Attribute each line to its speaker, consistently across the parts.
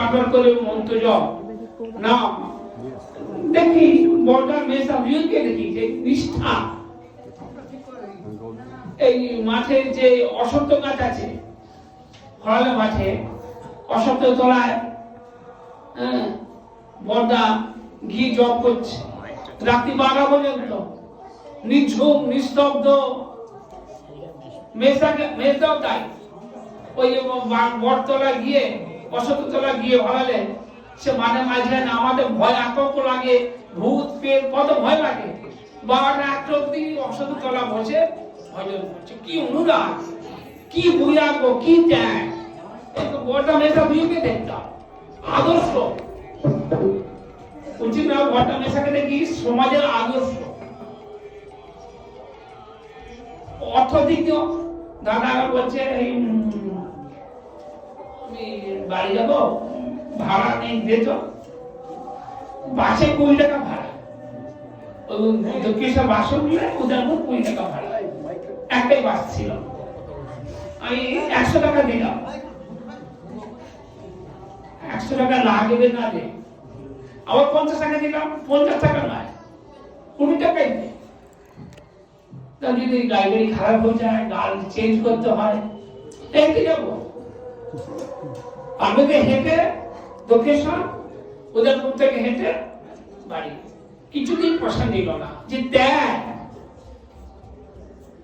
Speaker 1: মারবার করে মন্ত্র জপ না দেখি বর্ডার মেসা ভিউকে দেখি যে নিষ্ঠা। এই মাঠে যে অসত্য গাছ আছে খরালে মাঠে অসত্য তলায় বর্দা গিয়ে জপ করছে রাত্রি 12টা পর্যন্ত নিঝুম নিস্তব্ধ। মেয়েটাও তাই ওই বটতলা গিয়ে অসত্যতলা গিয়ে ভাড়ালে সে মানে মাঝে না আমাদের ভয় আতঙ্ক লাগে, ভূত পেট কত ভয় লাগে। 12টা 1টা অব্দি অসত্যতলা বসে ভজন করছে। কি অনুরাগ, কি বৈরাগ্য, কি ত্যাগ! এই তো বড়টা মেয়েটা দুইকে দেখতাম আদর্শ উচিত না। বড়টা মেয়েটাকে দেখি সমাজের আদর্শ। অর্থদিক দাদা বলছে এই বাড়ি যাবো, ভাড়া নেই দিত, বাসে 20 টাকা ভাড়া, দক্ষিণেশ্বর বাসে মিলে উদয়পুর 20 টাকা ভাড়া, একটাই বাস ছিল। আমি 100 টাকা দিলাম, 100 টাকা লাগবে না রে, আবার 50 টাকা দিলাম, 50 টাকা নয় 20 টাকাই দে। যদি গাড়ি খারাপ হয়ে যায়, গাড়ি চেঞ্জ করতে হয়, হেঁটে যাবো। আমি তো হেঁটে দক্ষিণেশ্বর উদয়পুর থেকে হেঁটে বাড়ি, কিছুদিন পয়সা নিল না। যে ত্যাগ!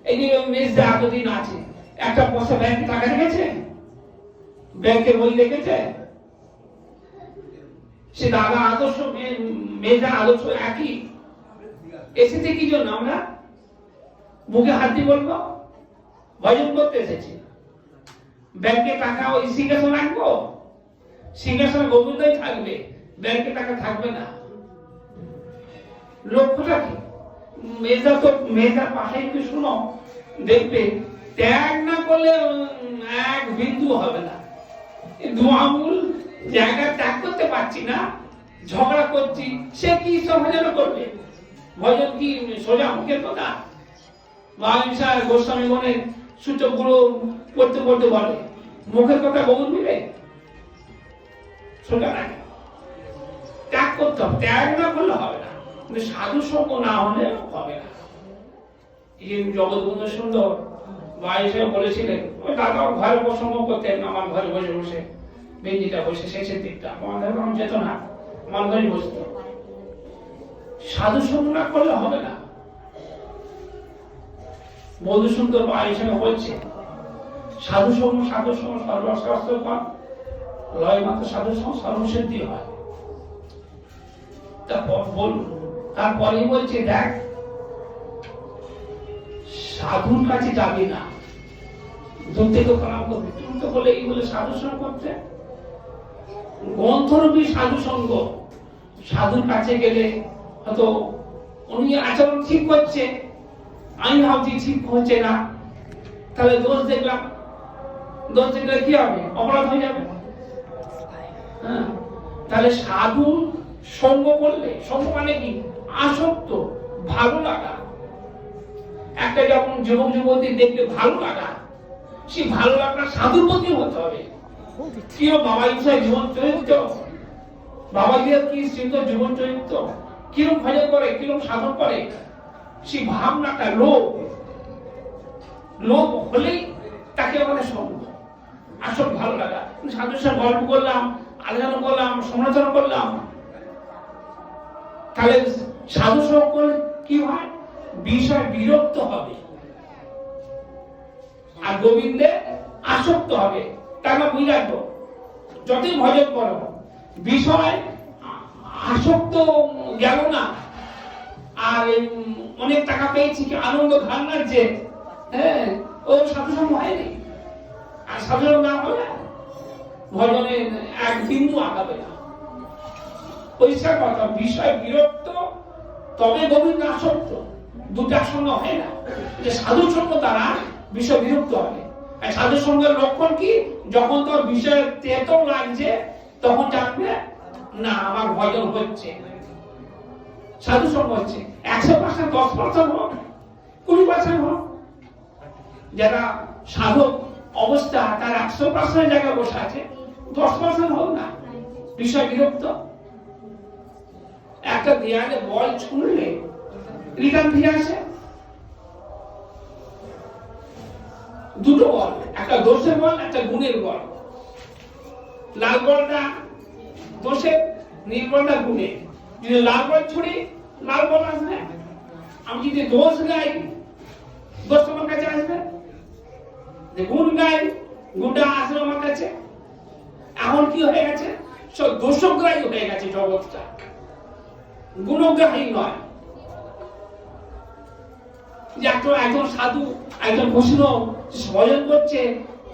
Speaker 1: এই যে মেজদা এতদিন আছে, একটা পয়সা ব্যাংকে টাকা রেখেছে, ব্যাংকে বই রেখেছে। সে দাদা আদর্শ মেজদা আদর্শ একই। এসেছে কি জন্য? আমরা মুখে হাত দিয়ে বলবো ভজন করতে এসেছি। ব্যাংকে টাকা ওই সিংহাসন রাখবো, সিংহাসনে গোবিন্দই থাকবে, ব্যাংকে টাকা থাকবে না। লক্ষ্যটা কি? মেজা তো মেজার পাশে একটু শুনো, দেখবে ত্যাগ না করলে এক বিন্দু হবে না। দু আঙুল জায়গা ত্যাগ করতে পারছি না, ঝগড়া করছি, সে কি ঈশ্বর ভজন করবে? ভজন কি সোজা মুখের কথা? মহাবিশা গোস্বামী মনে সূচকগুলো পড়তে পড়তে বলে মুখের কথা বহু মিলে সোজা নাই, ত্যাগ করতে হবে। ত্যাগ না করলে হবে না, কিন্তু সাধু সঙ্গ না হলে হবে না। এই জগৎবন্ধু সুন্দর ভাই হিসেবে বলেছিলেন, ওই দাদা ঘরে প্রসঙ্গ করতেন, আমার ঘরে বসে বসে বেঞ্জিটা বসে শেষের দিকটা আমাদের যেত না, আমার ঘরে বসত। সাধু সঙ্গ না করলে হবে না। বন্ধু সুন্দর ভাই হিসেবে বলছে সাধু সঙ্গ সর্বশাস্ত্র কর, লয় মাত্র সাধু সঙ্গ সর্বসিদ্ধি হয়। তারপরে বলছে দেখ, সাধুর কাছে যাবি না, দূর থেকে প্রণাম করবি। তুমি তো বলে এই বলে সাধু সঙ্গ করতে, গ্রন্থরূপী সাধু সঙ্গ। সাধুর কাছে গেলে হয়তো উনি আচরণ ঠিক করছে, আমি ভাবছি ঠিক হচ্ছে না, তাহলে দোষ দেখলাম, দোষ দেখলে কি হবে? অপরাধ হয়ে যাবে। তাহলে সাধু সঙ্গ করলে, সঙ্গ মানে কি? আসক্ত, ভালো লাগা। একটা যখন যুবক যুবতী দেখলে ভালো লাগা, সেই ভালো লাগা সাধুর প্রতি হতে হবে। কি বাবা ইচ্ছা জীবন চরিত্র, বাবাজির কি সুন্দর জীবন চরিত্র, কিরকম ভজন করে, কিরকম সাধন করে, সেই ভাবনাটা লোভ হলেই তাকে আমাদের সঙ্গ, আসল ভালো লাগা। সাধুর সাথে গল্প করলাম, আলোচনা করলাম, সমালোচনা করলাম, তাহলে সাধু সঙ্গ করলে কি হয়? বিষয় বিরক্ত হবে আর গোবিন্দে আসক্ত হবে। তার না বুঝে রাখবো, যতই ভজন করো বিষয় আসক্ত গেল না, আর অনেক টাকা পেয়েছি কি আনন্দ ঘান লাগছে, হ্যাঁ, ও সাধু সঙ্গ হয়নি। আর সাধু সঙ্গ না হলে ভজনে এক বিন্দু আগাবে না। পরিষ্কার কথা, বিষয় বিরক্ত তবে গোবিন্দ আসক্ত, দুটার সঙ্গে হয় না। যে সাধু সঙ্গ দ্বারা বিষয় বিরক্ত হবে। আর সাধু সঙ্গের লক্ষণ কি? যখন তোর বিষয় তেতো লাগছে তখন জানবে না আমার ভজন হচ্ছে, সাধু সঙ্গ হচ্ছে। 100% 10% হোক, 20% হোক, যারা সাধক অবস্থা তার 100% জায়গায় বসে আছে, 10% হোক না, বিষয় বিরক্ত। একটা দেয়ালে বল ছুঁড়লে রিটার্ন ফিরে আসে দুটো বল, একটা দোষের বল, একটা গুণের বল। লাল বলটা দোষের, নীল বলটা গুণের। যদি লাল বল ছুড়ি লাল বল আসবে, আমি যদি দোষ গাই দোষ আমার কাছে আসবে, গুণ গাই গুণটা আসবে আমার কাছে। এখন কি হয়ে গেছে, সব দোষগ্রাহী হয়ে গেছে জগৎটা, গুণগ্রাহী নয়। যে একজন সাধু একজন বৈষ্ণব ভজন করছে,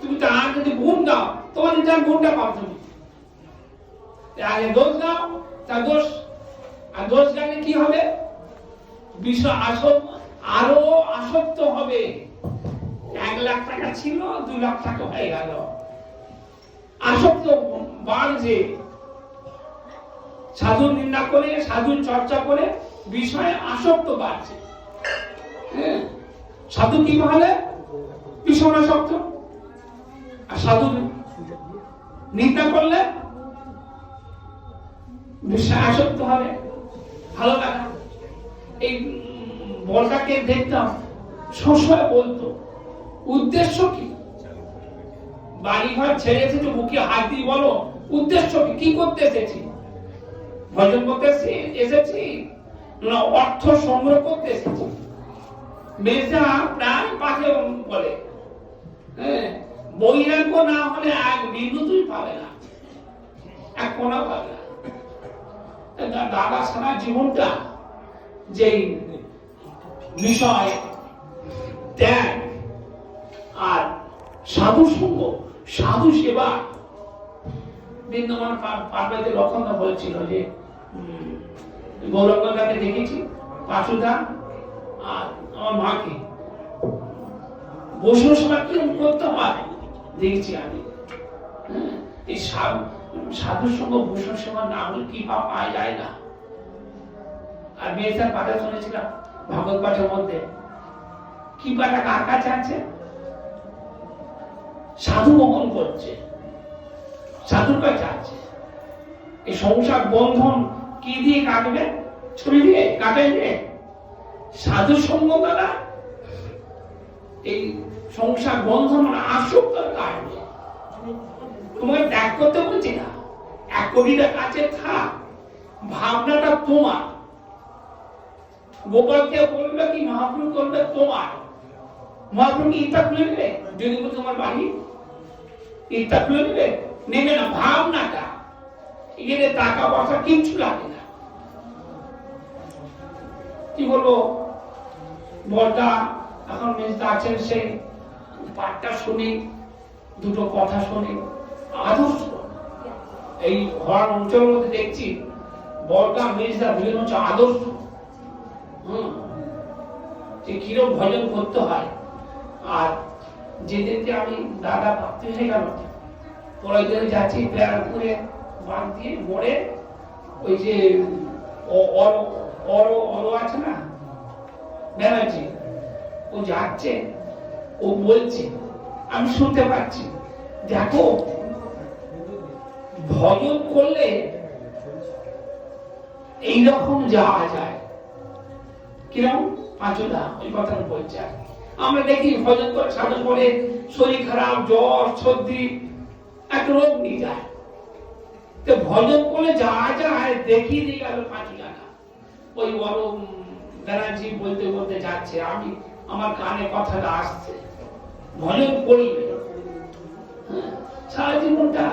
Speaker 1: তুমি তার যদি গুণ গাও তোমার তার গুণটা পাও। তুমি আগে দোষ গাও তার দোষ, আর দোষ গাইলে কি হবে, বিষয় আরো আসক্ত হবে। 1 লাখ টাকা ছিল 2 লাখ টাকা হয়ে গেল, আসক্ত বাড়ছে। সাধু নিন্দা করে, সাধু চর্চা করে বিষয়ে আসক্ত বাড়ছে। সাধু কি বলে, বিষয় আসক্ত। আর সাধু নিন্দা করলে বিষয় আসক্ত হবে, ভালো লাগা। এই বলটাকে দেখতাম সবসময় বলতো উদ্দেশ্য কি, বাড়ি ঘর ছেড়ে এসেছি, মুখে হাত দিয়ে বলো উদ্দেশ্য কি, কি করতে এসেছি, ভজন করতে এসেছি না অর্থ সংগ্রহ করতে এসেছি। মেজা প্রায় পাশে বলে, বৈরাগ্য না হলে এক বিন্দু তুমি পাবে না, এক কোনা পাবে না। দাদা সারা জীবনটা যে বিষয় ত্যাগ আর সাধু সঙ্গ, সাধু সেবা। বৃন্দাবন পার্বতী লক্ষণদা বলছিল যে গৌরঙ্গদাকে দেখেছি, পাশুদা আর আমার মাকে বৈষ্ণব সেবা কিরকম করতে হয় দেখেছি আমি। এই সাধুর সঙ্গে বৈষ্ণব সেবা না হলে কি পাওয়া যায় না। আর মেয়েটার পাঠে শুনেছিলাম ভাগবত পাঠের মধ্যে, কি পাটা কার কাছে আছে, সাধু মঙ্গল করছে, সাধুর কাছে আছে। এই সংসার বন্ধন কি দিয়ে কাটবে, ছুরি দিয়ে কাটাইবে, সাধু সঙ্গ দ্বারা এই সংসার বন্ধন আসক্ত কাটবে। তোমাকে ত্যাগ করতে বলছি না, 1 কোটিটা কাছে থাক, ভাবনাটা তোমার। গোপালকে বলবে কি মহাপ্রভু করবে তোমার, মহাপ্রভু কি ইচ্ছা খুলে নেবে, যদি তোমার বাড়ি ইচ্ছা খুলে নেবে, নেবে না। ভাবনাটা এখানে টাকা পয়সা কিচ্ছু লাগে না। কি বলবো, বড়টা এখন মেজদা আছেন, সেই পাঠটা শুনি, দুটো কথা শুনি, আদর্শ। এই ঘর অঞ্চলের মধ্যে দেখছি বড়টা মেজদা বিভিন্ন হচ্ছে আদর্শ। কিরকম ভজন করতে হয়। আর যেদিনকে আমি দাদা ভাবতে হয়ে গেল, পরের দিন যাচ্ছি ব্যারাকপুরে বাদ দিয়ে মোড়ে, ওই যে আছে না ব্যানার্জি, ও যাচ্ছে, ও বলছে, আমি শুনতে পাচ্ছি, দেখো ভজন করলে এইরকম যাওয়া যায়। কিরকম পাঁচুদা ওই কথা বলছে। আমরা দেখি ভজন করে সাধন করে শরীর খারাপ, জ্বর, সর্দি, একটা রোগ নিয়ে যায়। তো ভজন করে যাওয়া যায়, দেখিয়ে দিয়ে গেল পাঁচুদা। ওই বড় ব্যানার্জি বলতে বলতে যাচ্ছে, আমি আমার কানে কথাটা আসছে, ভজন করলে সারা জীবনটা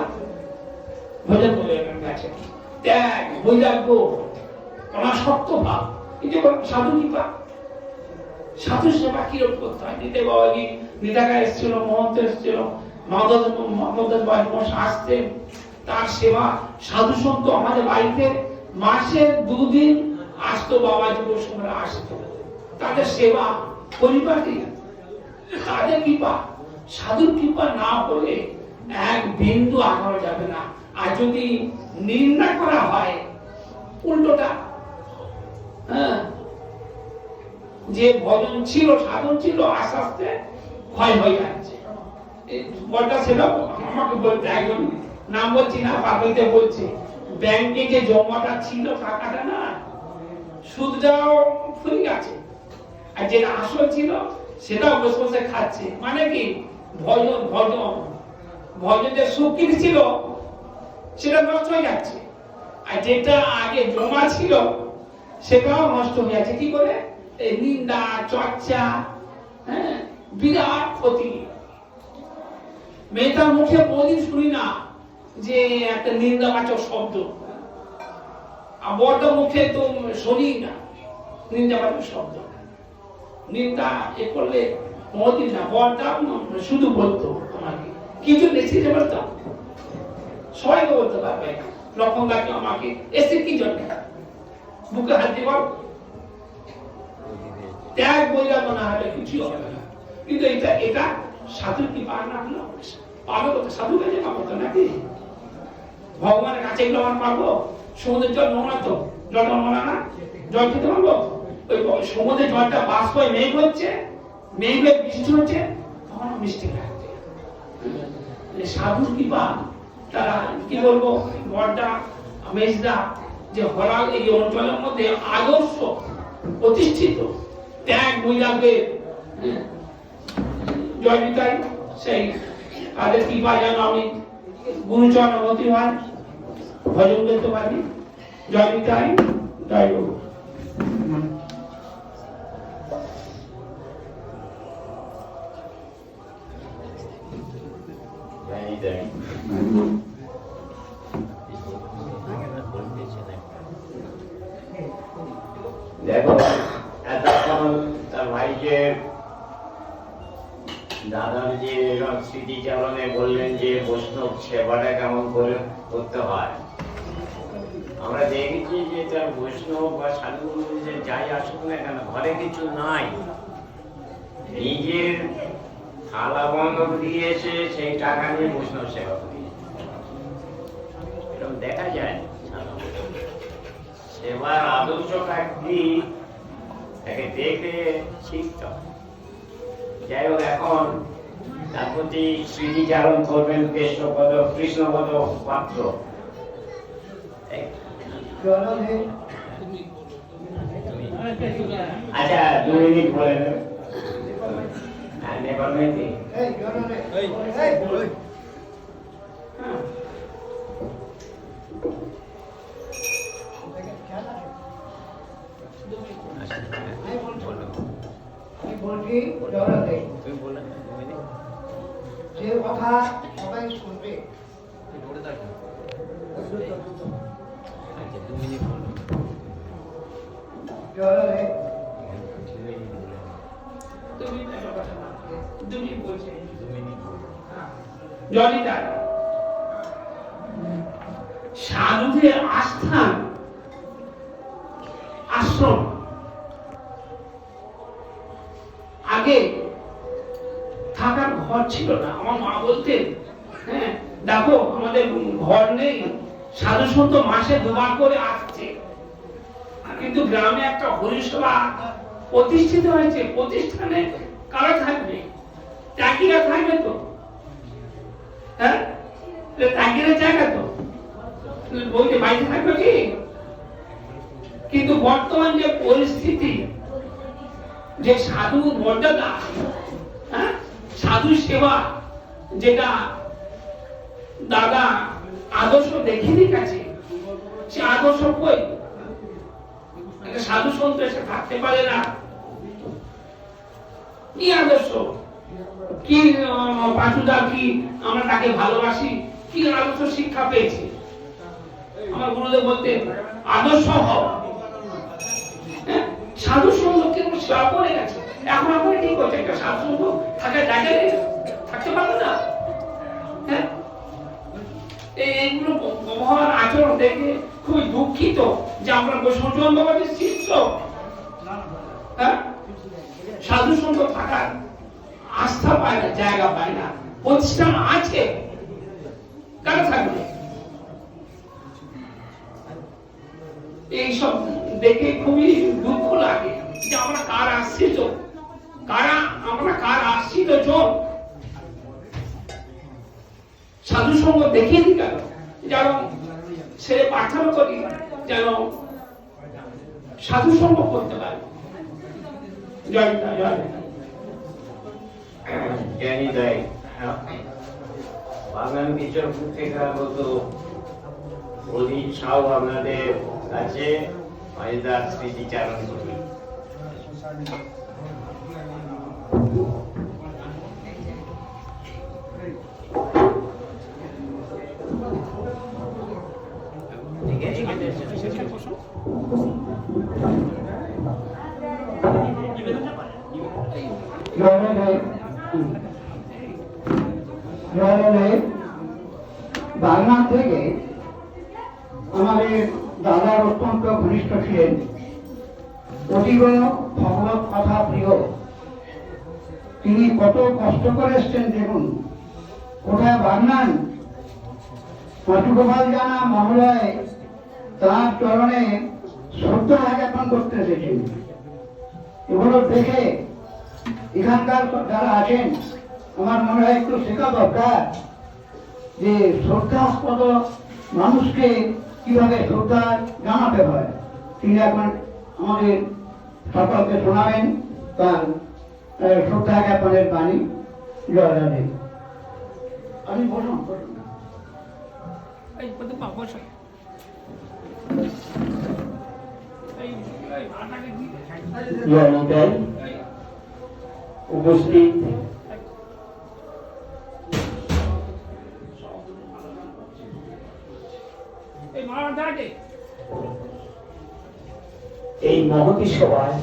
Speaker 1: ভজন করে গেছে। ত্যাগ, বৈরাগ্য, অনাসক্ত ভাব, এই যে সাধু কৃপা, সাধু সেবা কিরকম করতে হয়। নিতে বাবাজি নিতাকা এসেছিল, মহন্ত এসেছিল, মহাদাস বাবা আসতেন, তার সেবা। সাধু সন্ত আমাদের বাড়িতে মাসে 2 দিন আসতো, বাবাজি বৈষ্ণবরা আসতো, তাদের সেবা পরিপাটি, তাদের কৃপা। সাধুর কৃপা না হলে এক বিন্দু আগানো যাবে না। আর যদি নিন্দা করা হয় উল্টোটা, যে ভজন ছিল, সাধন ছিল, আস্তে আস্তে ক্ষয় হয়ে যাচ্ছে। বলটা সেটা আমাকে বলতে, একজন নাম বলছি না, পাগলতে বলছে, ব্যাংকে যে জমাটা ছিল টাকাটা না সুদটাও ফুরিয়ে গেছে, আর যেটা আসল ছিল সেটাও বসে বসে খাচ্ছে। মানে কি ভজন ভজন ভজনের সুখ কি ছিল সেটা নষ্ট হয়ে যাচ্ছে, আর যেটা আগে জমা ছিল সেটাও নষ্ট হয়ে যাচ্ছে। কি করে? এই নিন্দা চর্চা, হ্যাঁ, বিরাট ক্ষতি। মেয়েটার মুখে কোনদিন শুনি না যে একটা নিন্দাবাচক শব্দ, আর বড়টার মুখে তো শুনি না নিন্দাবাচক শব্দ। নিন্দা এ করলে কোনদিন না, বড়টা শুধু বলতো আমাকে কিছু বেশি যে বলতাম, সবাইকে বলতে পারবে লক্ষণ লাগলো আমাকে এসে কি জন্য বুকে হাত দিয়ে বল ত্যাগ বইলা মনে হবে কিছু হবে না। কিন্তু এটা এটা সাধুর কি পার না হলো পাবো তো, সাধু কাছে পাবো তো নাকি? ভগবানের কাছে এগুলো আমার পাবো? সমুদ্রের জল নোংরা তো, জলটা নোংরা না, জল খেতে পারবো? ওই সমুদ্রের জলটা বাষ্প হয়ে মেঘ হচ্ছে, মেঘ হয়ে বৃষ্টি হচ্ছে, তখন মিষ্টি লাগছে। সাধুর কি পা, তারা কি বলবো, বড়দা মেজদা যে হরাল এই অঞ্চলের মধ্যে আদর্শ প্রতিষ্ঠিত ত্যাগ বৈরাগ্যের জয় নিতাই, সেই তাদের কৃপা যেন আমি গুরুচরণ অবতী হয়, ভজন করতে পারি। জয় নিতাই, জয় গুরু।
Speaker 2: দেখো এতক্ষণ তার ভাইকে দাদার যে স্মৃতিচারণে বললেন যে বৈষ্ণব সেবাটা কেমন করে করতে হয়। আমরা দেখেছি যে তার বৈষ্ণব বা সাধু যে যাই আসুক না কেন ঘরে কিছু নাই, নিজের থালা বন্ধক দিয়েছে, সেই টাকা নিয়ে বৈষ্ণব সেবা করি, এরকম দেখা যায়। সেবার আদর্শ ব্যক্তি তাকে দেখে শিখতে হয়। যাই হোক, এখন তার প্রতি স্মৃতিচারণ করবেন কৃষ্ণপদ পাত্র। আচ্ছা, 2 মিনিট বলে নেবেন।
Speaker 3: যে কথা সবাই শুনবে,
Speaker 1: সাধুদের আস্থান আশ্রম আগে থাকার ঘর ছিল না। আমার মা বলতেন, হ্যাঁ দেখো আমাদের ঘর নেই, সাধু সন্ত মাসে 2 বার করে আসছে, কিন্তু গ্রামে একটা হরিসভা প্রতিষ্ঠিত হয়েছে। প্রতিষ্ঠানে কারা থাকবে? চাকিরা থাকবে তো, হ্যাঁ চাকিরা জায়গা তো বলতে বাইরে থাকবে কি? কিন্তু বর্তমান যে পরিস্থিতি, যে সাধু মর্যাদা, হ্যাঁ সাধু সেবা, যেটা দাদা আদর্শ দেখিয়ে গেছে, সে আদর্শ কই? সাধু সন্ত এসে থাকতে পারে না। কি আদর্শ, কি পাঁচুদা, কি আমরা তাকে ভালোবাসি, কি আদর্শ শিক্ষা পেয়েছি? আমার গুরুদেব বলতেন আদর্শ হও। সাধু সঙ্গ কিন্তু সেবা করে গেছে, এখন আপনি ঠিক করছেন, একটা সাধু সঙ্গ থাকার জায়গা নেই, থাকতে পারবে না। হ্যাঁ এইগুলো ব্যবহার আচরণ দেখে খুবই দুঃখিত যে আমরা বৈষ্ণব বাবাদের শিষ্য, হ্যাঁ সাধু সঙ্গ থাকার আস্থা পায় না, জায়গা পায় না। প্রতিষ্ঠান আছে, কারা থাকবে? এইসব দেখে খুবই দুঃখ লাগে যে আমরা কার আশ্রিত, আমরা কার আশ্রিত জন। সাধু সঙ্গ দেখিয়ে দিই কেন? যেমন ছেড়ে প্রার্থনা করি যেন সাধু সঙ্গ করতে পারে। জয় পিতা, জয় পিতা।
Speaker 2: জ্ঞানী দেয় বাগান বিচার পত্রিকার মতো ইচ্ছাও আপনাদের কাছে মায়েদার স্মৃতিচারণ করি।
Speaker 3: বাগনান থেকে আমাদের দাদার অত্যন্ত ঘনিষ্ঠ ছিলেন, অতীব ভগবত কথা প্রিয়। তিনি কত কষ্ট করে এসছেন দেখুন। কোথায় বাগনান মধুগোপাল জানা মহোদয় তার চরণে শ্রদ্ধা জ্ঞাপন করতে এসেছেন। এগুলো দেখে এখানকার যারা আছেন আমার মনে হয় একটু শেখা দরকার যে শ্রদ্ধাস্পদ মানুষকে কিভাবে শ্রদ্ধা জানাতে হয়। তিনি এখন আমাদের সকলকে শোনাবেন তার শ্রদ্ধা জ্ঞাপনের বাণী। জয় রাধে। আমি বলুন
Speaker 4: উপস্থিত এই মহতী সভায়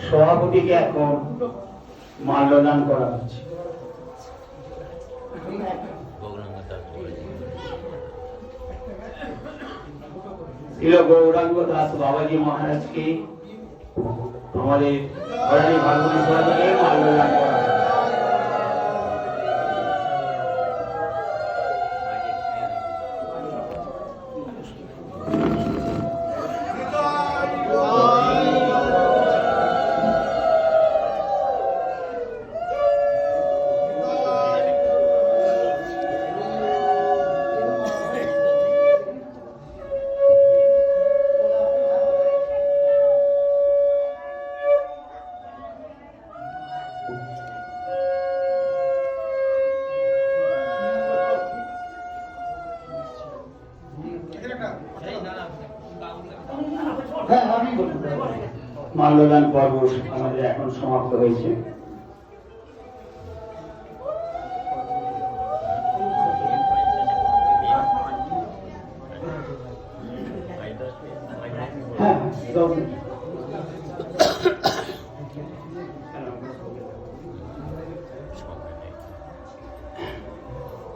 Speaker 4: সভাপতিকে এখন মাল্যদান করা হচ্ছে। গৌরাঙ্গ দাস বাবাজি মহারাজকে আমাদের ভাগবতী সভা থেকে মাল্যদান করা হচ্ছে। মাল্যদান পর্ব আমাদের এখন সমাপ্ত হয়েছে।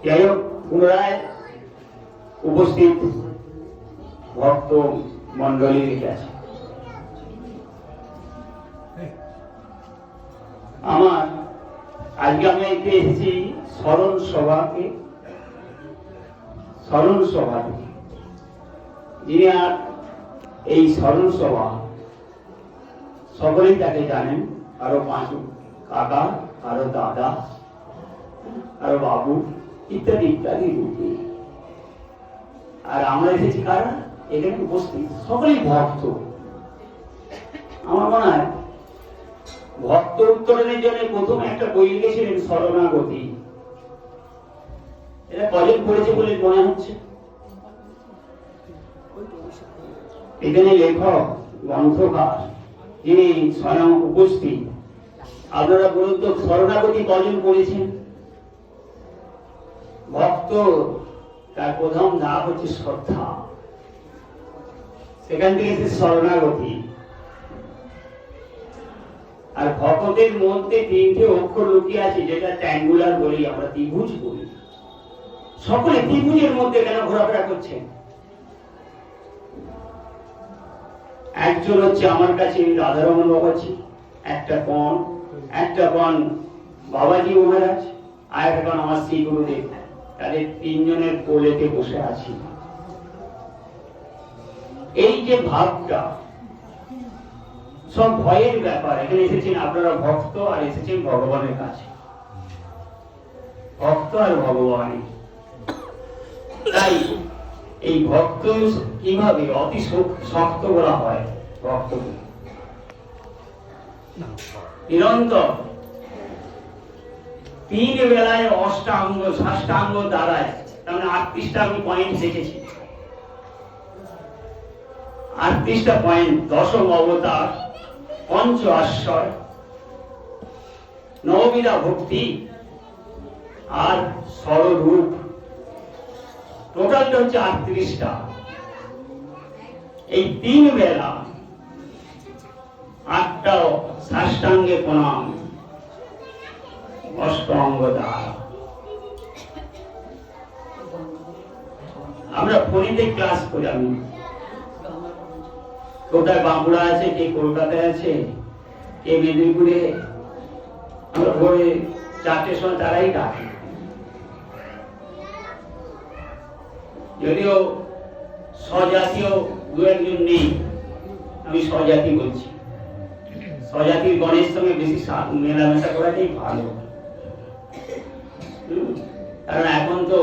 Speaker 4: যাই হোক, পুনরায় উপস্থিত ভক্ত মন্ডলীর কাছে আমার আজকে আমি এসেছি স্মরণ সভাকে, স্মরণ সভা যিনি আর এই স্মরণ সভা সকলেই তাকে জানেন, আরো 5 কাকা, আরো দাদা, আরো বাবু ইত্যাদি ইত্যাদি রূপে। আর আমরা এসেছি কারা এখানে উপস্থিত সকলেই ভক্ত। আমার মনে হয় ভক্ত উত্তরণের জন্য প্রথমে একটা বই লিখেছিলেন শরণাগতি। এটা কজন পড়েছে বলে মনে হচ্ছে? এখানে লেখক গ্রন্থকার যিনি স্বয়ং উপস্থিত, আপনারা বলুন তো শরণাগতি কজন পড়েছেন? ভক্ত তার প্রথম নাম হচ্ছে শ্রদ্ধা, সেখান থেকে শরণাগতি। আর ভক্তের মধ্যে 3টে অক্ষর লুকিয়ে আছে, যেটা ট্যাঙ্গুলার বলি আমরা, ত্রিভুজ বলি। সকলে ত্রিভুজের মধ্যে কেন ঘোরাফেরা করছেন? একজন হচ্ছে আমার কাছে রাধারমন বাবাজি, একটা কন বাবাজি মহারাজ, আর একটা কন আমার শ্রী গুরুদেব। তাদের 3 জনের কোলেতে বসে আছি। এই যে ভাবটা সব ভয়ের ব্যাপার। এখানে এসেছেন আপনারা ভক্ত, আর এসেছেন ভগবানের কাছে, ভক্ত আর ভগবান। তাই এই ভক্ত কিভাবে অতি শক্ত বলা হয় ভক্ত নিরন্তর 3 বেলায় অষ্টাঙ্গ ষষ্ঠাঙ্গ দ্বারায়, তার মানে 38টা আমি পয়েন্ট দেখেছি, 38টা পয়েন্ট, দশম অবতার, পঞ্চ আশ্বর, নববিধা ভক্তি আর স্বরূপ, টোটালটা হচ্ছে 38টা। এই 3 বেলা 8টা ষষ্ঠাঙ্গে প্রণাম, অষ্টাঙ্গ দ্বার। আমরা ফোনেতে ক্লাস করি, আমি কোথায় বাঁকুড়া আছে, কে কলকাতায় আছে, কে মেদিনীপুরে, আমরা ভোরে 4টের সময় তারাই ডাকে। যদিও স্বজাতীয় 2-1 নেই, আমি স্বজাতি বলছি, স্বজাতির গণের সঙ্গে বেশি মেলামেশা করাটাই ভালো। কারণ এখন তো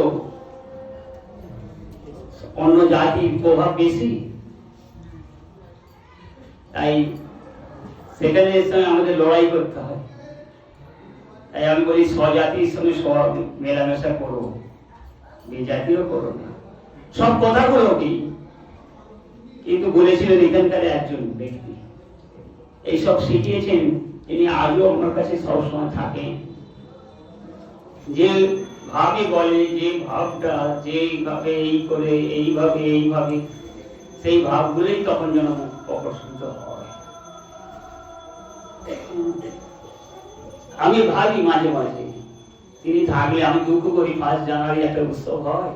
Speaker 4: অন্য জাতির প্রভাব বেশি, তাই সেখানের সঙ্গে আমাদের লড়াই করতে হয়। তাই আমি বলি স্বজাতির সঙ্গে সব মেলামেশা করো, বিজাতিও করো না। সব কথাগুলো কি, কিন্তু বলেছিলেন এখানকার একজন ব্যক্তি, এইসব শিখিয়েছেন, তিনি আজও আমার কাছে সবসময় থাকেন। যে ভাবে বলে, যে ভাবটা যেভাবে এই করে এইভাবে সেই ভাবগুলোই তখন যেন প্রকাশিত হয়। আমি ভাবি মাঝে মাঝে তিনি থাকলে আমি দুঃখ করি, 1 জানুয়ারি একটা উৎসব হয়,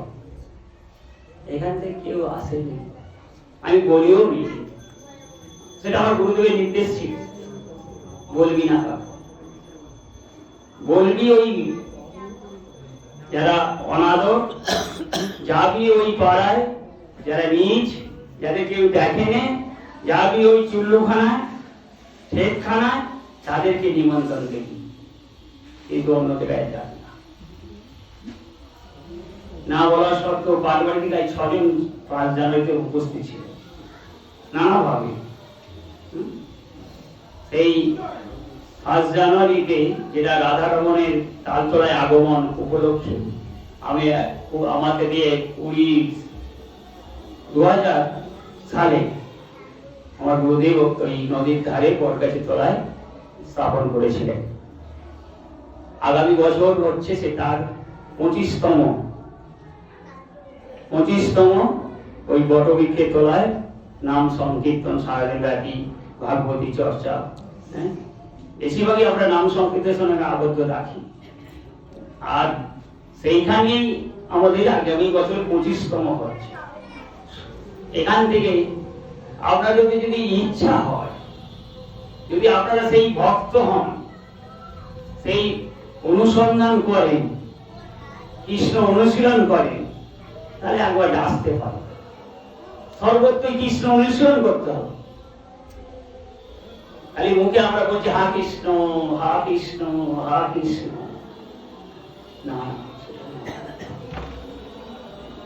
Speaker 4: এখান থেকে কেউ আসেনি, আমি বলিও নি, সেটা আমার গুরুদেবের নির্দেশ ছিল, বলবি না, বলবি ওই যারা অনাদর, যাবি ওই পাড়ায় যারা নিজ, যাদের কেউ দেখেনে, যাবি ওই চুল্লুখানায় ঠেকখানায়, তাদেরকে নিমন্ত্রণ দেবি, কিন্তু অন্য জায়গায় যাবি না বলা সত্ত্বেও পারিবারিক গায়ে 6 জন 5 জানুয়ারিতে উপস্থিত ছিল নানাভাবে। সেই 1 জানুয়ারিতে যেটা রাধারমণের তালতলায় আগমন উপলক্ষে আমি আমাকে দিয়ে 2000 সালে আমার গুরুদেব ওই নদীর ধারে বটগাছের তলায় স্থাপন করেছিলেন। আগামী বছর হচ্ছে সে তার 25তম ওই বটবৃক্ষের তলায় নাম সংকীর্তন, সারাদিন ব্যাপী ভাগবতী চর্চা। বেশিরভাগই আমরা নাম সংকীর্তনের সঙ্গে আবদ্ধ রাখি, আর সেইখানেই আমাদের আগামী বছর 25তম হচ্ছে। এখান থেকে আপনাদের যদি ইচ্ছা হয়, যদি আপনারা সেই ভক্ত হন, সেই অনুসন্ধান করেন, কৃষ্ণ অনুশীলন করেন, তাহলে একবার আসতে পারেন। সর্বত্রই কৃষ্ণ অনুশীলন করতে হবে। খালি মুখে আমরা বলছি হা কৃষ্ণ হা কৃষ্ণ হা কৃষ্ণ, না,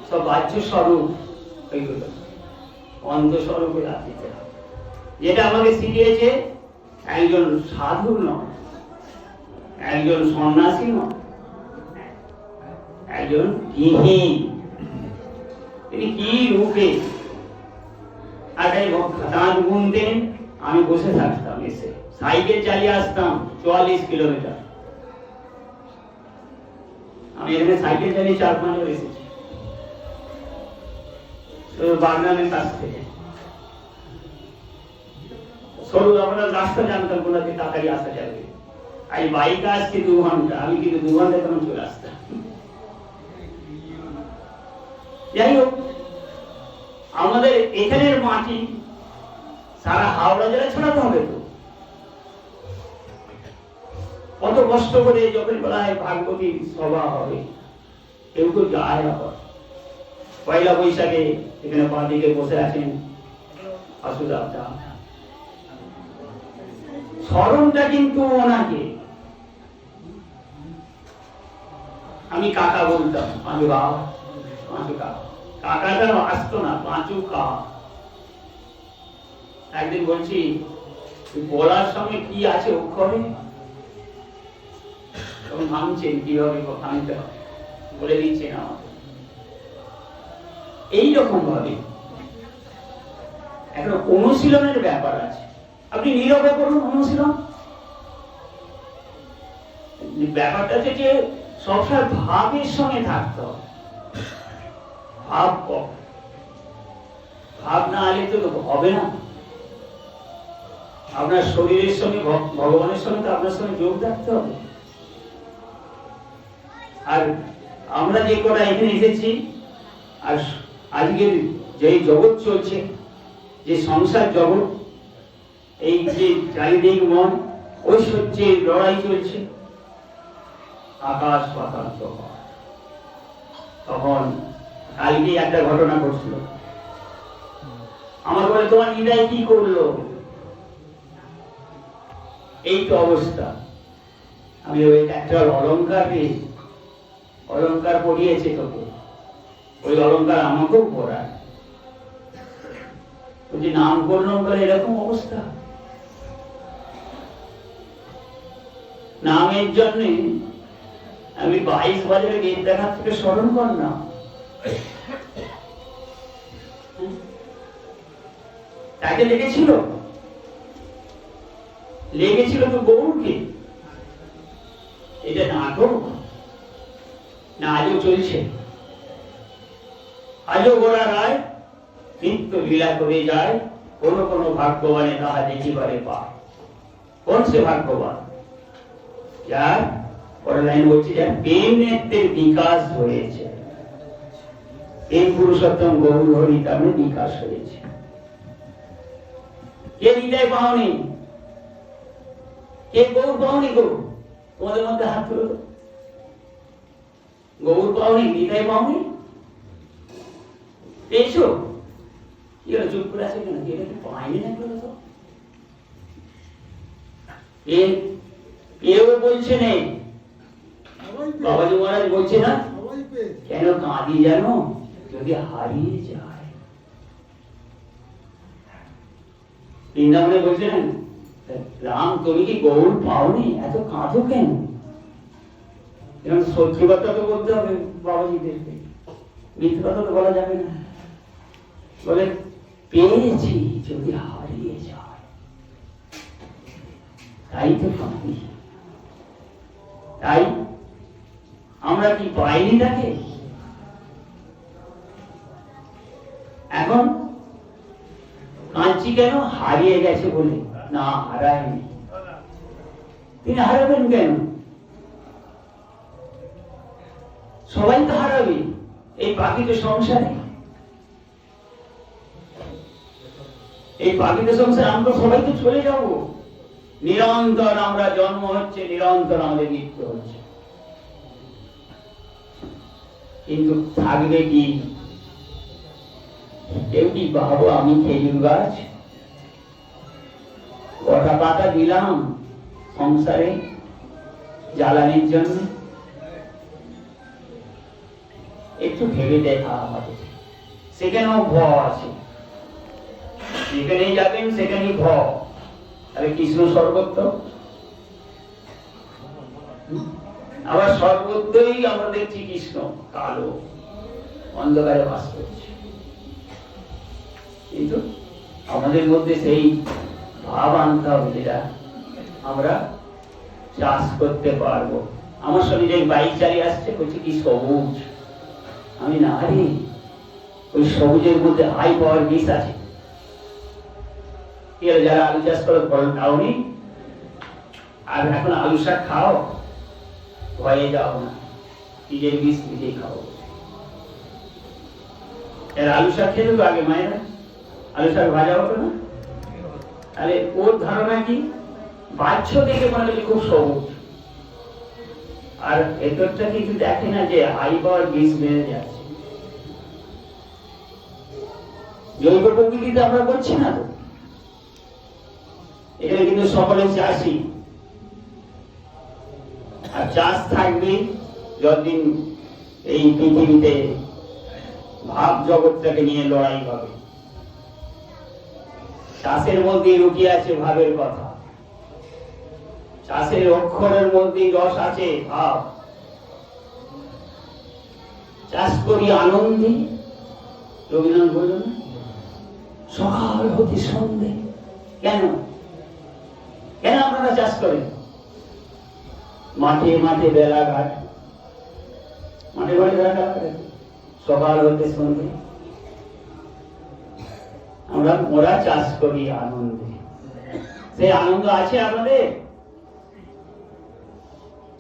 Speaker 4: সব বাহ্য স্বরূপ ওইগুলো, অন্তঃস্বরূপে রাখতে হবে। যেটা আমাকে শিখিয়েছে একজন সাধু নয়, একজন সন্ন্যাসী নয়, একজন গৃহী, তিনি কি রূপে দাঁত গুনতেন, আমি বসে থাকতাম, এসে সাইকেল চালিয়ে আসতাম 44 কিলোমিটার। আমি এখানে সাইকেল চালিয়ে 4-5 বার এসেছি বাগনানের কাছ থেকে। সরু আমরা রাস্তা জানতাম কোথাতে তাড়াতাড়ি আসা যাবে, এই বাইকে আসছি 2 ঘন্টা, আমি কিন্তু 2 ঘন্টা তখন চলে আসতাম। যাই হোক, আমাদের এখানের মাটি সারা হাওড়া জেলা ছড়াতে হবে তো। কত কষ্ট করে যখন বলা হয় ভাগবতী সভা হবে, কেউ কেউ যায় না। পয়লা বৈশাখে এখানে বাঁদিকে বসে আছেন আসুদাবদা, স্মরণটা কিন্তু ওনাকে আমি কাকা বলতাম, আমি বাবা, আমি কাকা, কাকাটা আসতো না, পাঁচু কা। একদিন বলছি বলার সময় কি আছে অক্ষরে, তখন ভাঙছেন কিভাবে ভাঙতে হবে, বলে দিচ্ছেন আমাকে। এইরকম ভাবে একটা অনুশীলনের ব্যাপার আছে। আপনি নীরবে করুন অনুশীলন। ব্যাপারটা হচ্ছে যে সবসময় ভাবের সঙ্গে থাকতে হবে। ভাব না আলে তো হবে না। আপনার শরীরের সঙ্গে ভগবানের সঙ্গে তো আপনার সঙ্গে যোগ রাখতে হবে। আর আমরা যে কটা এখানে এসেছি, আর আজকের যে জগৎ চলছে, যে সংসার জগৎ, এই যে চারিদিক মন ঐশ্বর্যের লড়াই চলছে, আকাশ পাতাল তফাৎ। তখন কালকে একটা ঘটনা ঘটছিল। আমার বলে তোমার হৃদয় কি করলো? এই তো অবস্থা। আমি ওই একটা অলংকার পড়িয়েছে তোকে, ওই অলংকার আমাকেও পড়ায়। যে নাম করলাম বলে এরকম অবস্থা। নামের জন্য আমি 22 বাজারে গেট দেখার থেকে স্মরণ কর না। তাকে লেগেছিল তো গৌরকে। এটা নাটক না, আজও চলছে। আজও গোড়া রায় নিত্য লীলা করে যায়, কোন কোন ভাগ্যবানে তাহা দেখিবারে পায়। কোন সে ভাগ্যবান? যার পরের লাইন বলছে, যার প্রেম নেত্রের বিকাশ হয়েছে। প্রেম পুরুষোত্তম গৌর হরি তার বিকাশ হয়েছে। কে হৃদয় পাওনি? কে গৌর পাওনি? গৌর তোমাদের মধ্যে হাত তুলো তো। গৌর পাওনি, হৃদয় পাওনি? পেয়েছো? এরা চুপ করে আছে কেন? এটা কি পাইনি না? তো কেউ বলছে নেই। বাবাজি মহারাজ বলছে না, কেন কাঁদি জানো? যদি হারিয়ে যায়। বৃন্দাবনে বলছেন, রাম তুমি কি গৌর পাওনি? এত কাঁদো কেন? এরকম সত্যি কথা তো বলতে হবে বাবাজিদেরকে, মিথ্যে কথা তো বলা যাবে না। বলে পেয়েছি যদি হারিয়ে যায়, তাই তো কাঁদি। তাই আমরা কি পাইনি তাকে? এখন কাঁদছি কেন? হারিয়ে গেছে বলে না, হারায়নি। তিনি হারাবেন কেন? সবাই তো হারাবে এই পাখিত সংসারে। এই পাখিত সংসারে আমরা সবাই তো চলে যাব। নিরন্তর আমরা জন্ম হচ্ছে, নিরন্তর আমাদের মৃত্যু হচ্ছে। কিন্তু থাকবে কি? কেউ কি ভাবো আমি খেজুর গাছ, কটা পাতা দিলাম সংসারে জ্বালানির জন্য? একটু ভেবে দেখা আমাদের। সেখানেও ভ আছে, যেখানেই যাবেন সেখানেই ভ। তাহলে কৃষ্ণ সর্বত্র, আবার সর্বত্রই আমরা দেখছি কৃষ্ণ কালো অন্ধকারে বাস করছে। কিন্তু আমাদের মধ্যে সেই ভাব আনতে হবে যেটা আমরা চাষ করতে পারবো। আমার সঙ্গে যে বাইক চালিয়ে আসছে বলছে কি সবুজ, আমি না রে, ওই সবুজের মধ্যে হাই পাওয়ার বিষ আছে। যারা আলু চাষ করে ফল খাওনি, আর এখন আলু শাক খাও, ভয়ে যাও না, নিজের বিষ নিজেই খাও। এর আলু শাক খেয়ে দেবো আগে মায়েরা, আলু শাক ভাজা হতো না। তাহলে ওর ধারণা কি? বাহ্য দেখে মনে হচ্ছে খুব সবুজ, আর ভেতরটা কিছু দেখে না যে হাই পাওয়ার বিষ বেড়ে যাচ্ছে। জৈব প্রকৃতিতে আমরা করছি না তো। এখানে কিন্তু সকলে চাষি, আর চাষ থাকবে যতদিন এই পৃথিবীতে ভাব জগৎটাকে নিয়ে লড়াই হবে। চাষের মধ্যে লুকিয়ে আছে ভাবের কথা, চাষের অক্ষরের মধ্যে রস আছে ভাব। চাষ করি আনন্দে, রবীন্দ্রনাথ বললেন না, সকাল হতে সন্ধে। কেন কেন আপনারা চাষ করেন? মাঠে মাঠে বেলা ঘাট, মাঠে মাঠে বেলা ঘাট, সকাল হতে সন্ধে ওরা চাষ করি আনন্দে। সেই আনন্দ আছে আপনাদের?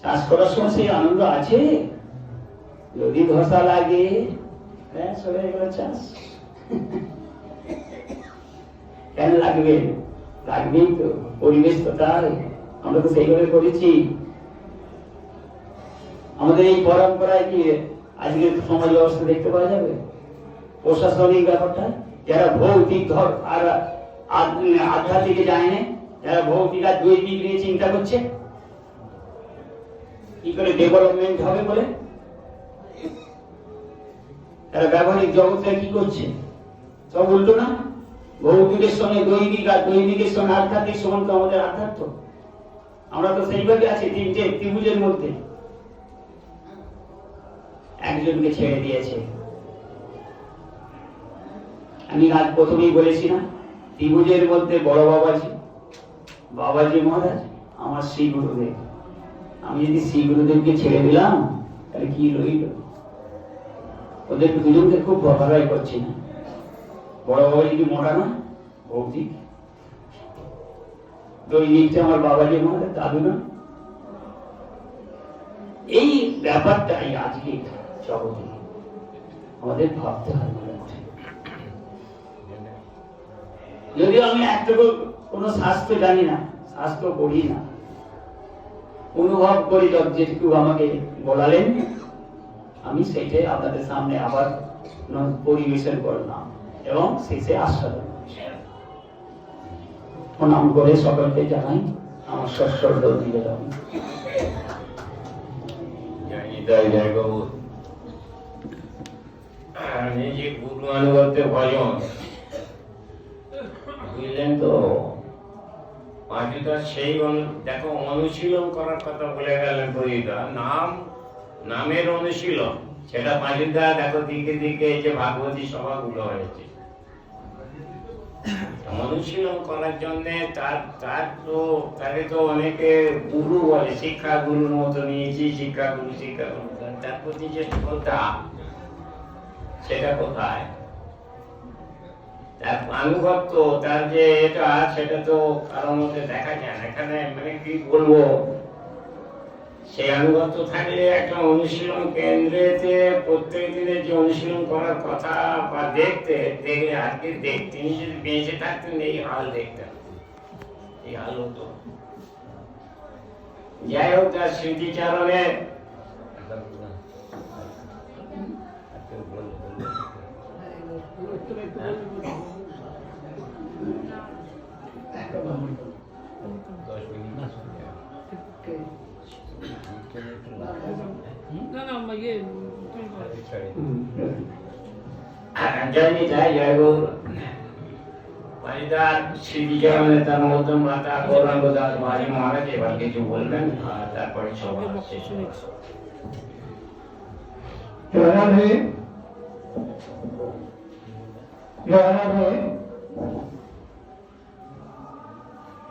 Speaker 4: চাষ করার সময় সেই আনন্দ আছে? যদি ধসা লাগে সরে গেল চাষ। কেন লাগবে? লাগবেই তো, পরিবেশ তো তাই, আমরা তো সেইভাবে করেছি। আমাদের এই পরম্পরায় কি আজকের সমাজ ব্যবস্থা দেখতে পাওয়া যাবে? প্রশাসনিক ব্যাপারটা যারা ভৌতিক আর আধ্যাত্মিকে যায় না, যারা ভৌতিক আর দৈবিক নিয়ে চিন্তা করছে কি করে ডেভেলপমেন্ট হবে বলে, তারা ব্যবহারিক জগতে কি করছে? সব উল্টো না? ভৌতিকের সঙ্গে দৈবিক আর দৈবিকের সঙ্গে আধ্যাত্মিক সমান তো আমাদের আধ্যাত্ম। আমরা তো সেইভাবে আছি তিনটে ত্রিভুজের মধ্যে। একজনকে ছেড়ে দিয়েছে। আমি আজ প্রথমেই বলেছি না, ত্রিভুজের মধ্যে বড় বাবাজি, বাবাজি মহারাজ আমার শ্রী গুরুদেব। আমি যদি শ্রী গুরুদেবকে ছেড়ে দিলাম তাহলে কি রইল? ওদের দুজনকে খুব বকাবাই করছি না। বড় বাবাজি কি মোটা না? ভৌতিক। দৈনিকটা আমার বাবাজি মহারাজ দাদু না? এই ব্যাপারটাই আজকে জগতে আমাদের ভাবতে হয়। যদিও আমি একটুকু কোনো শাস্ত্র জানি না, শাস্ত্র পড়ি না, অনুভব করি যেটুকু আমাকে বলালেন আমি সেইটাই আপনাদের সামনে আবার পরিবেশন করলাম এবং শেষে আস্বাদন প্রণাম করে সকলকে জানাই আমার সশ্রদ্ধ নিবেদন।
Speaker 2: নিজে গুরু আনুগত্য ভজন বুঝলেন তো? পাঁচুদা সেই দেখো অনুশীলন করার কথা বলে গেলেন পরিদা, নামের অনুশীলন, সেটা পাঁচুদা দেখো দিকে দিকে যে ভাগবতী সভাগুলো হয়েছে অনুশীলন করার জন্য তাকে তো অনেকে গুরু বলে, শিক্ষা গুরুর মতো নিয়েছি, শিক্ষা গুরু তার প্রতি যে শ্রদ্ধা সেটা কোথায়? তার আনুগত্য, তার যে এটা সেটা তো কারোর মধ্যে দেখা যায় না। এখানে মানে কি বলবো, সেই আনুগত্য থাকলে একটা অনুশীলন কেন্দ্রেতে প্রত্যেক দিনের যে অনুশীলন করার কথা বা দেখলে আজকে তিনি যদি বেঁচে থাকতেন এই হাল দেখতেন, এই হাল হতো। যাই হোক, তার স্মৃতিচারণে স্মৃতিচারণে তার মধ্যম মাতা গৌরাঙ্গ দাস বাড়ি মহারাজ এবার কিছু বলবেন আর তারপরে সভা শেষ হবে।
Speaker 3: জয় রাধে।